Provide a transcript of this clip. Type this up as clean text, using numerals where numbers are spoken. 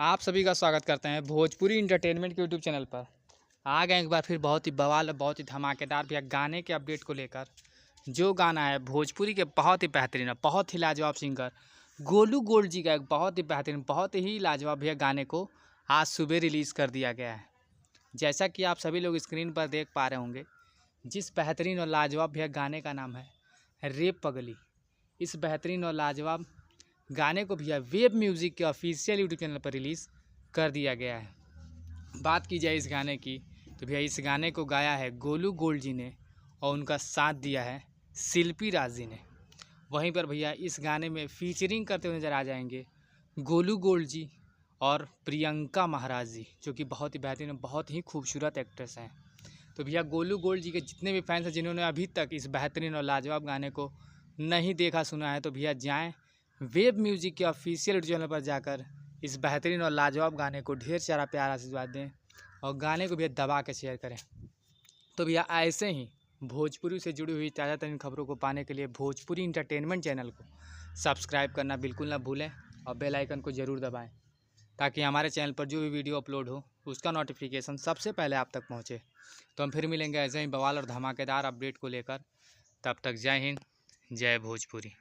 आप सभी का स्वागत करते हैं भोजपुरी इंटरटेनमेंट के यूट्यूब चैनल पर। आ गए एक बार फिर बहुत ही बवाल और बहुत ही धमाकेदार भैया गाने के अपडेट को लेकर। जो गाना है भोजपुरी के बहुत ही बेहतरीन और बहुत ही लाजवाब सिंगर गोलू गोल्ड जी का एक बहुत ही बेहतरीन बहुत ही लाजवाब भैया गाने को आज सुबह रिलीज़ कर दिया गया है। जैसा कि आप सभी लोग स्क्रीन पर देख पा रहे होंगे, जिस बेहतरीन और लाजवाब भैया गाने का नाम है रे पगली। इस बेहतरीन और लाजवाब गाने को भैया वेब म्यूज़िक के ऑफिशियल यूट्यूब चैनल पर रिलीज़ कर दिया गया है। बात की जाए इस गाने की तो भैया इस गाने को गाया है गोलू गोल्ड जी ने और उनका साथ दिया है शिल्पी राज जी ने। वहीं पर भैया इस गाने में फीचरिंग करते हुए नज़र आ जाएंगे गोलू गोल्ड जी और प्रियंका महाराज जी, जो कि बहुत ही बेहतरीन बहुत ही खूबसूरत एक्ट्रेस हैं। तो भैया गोलू गोल्ड जी के जितने भी फैंस हैं जिन्होंने अभी तक इस बेहतरीन और लाजवाब गाने को नहीं देखा सुना है, तो भैया जाएँ वेब म्यूज़िक के ऑफिशियल चैनल पर जाकर इस बेहतरीन और लाजवाब गाने को ढेर सारा प्यार आशीर्वाद दें और गाने को भी दबा के शेयर करें। तो भैया ऐसे ही भोजपुरी से जुड़ी हुई ताज़ा तरीन खबरों को पाने के लिए भोजपुरी इंटरटेनमेंट चैनल को सब्सक्राइब करना बिल्कुल ना भूलें और बेल आइकन को ज़रूर दबाएं, ताकि हमारे चैनल पर जो भी वीडियो अपलोड हो उसका नोटिफिकेशन सबसे पहले आप तक पहुँचे। तो हम फिर मिलेंगे ऐसे ही बवाल और धमाकेदार अपडेट को लेकर। तब तक जय हिंद, जय भोजपुरी।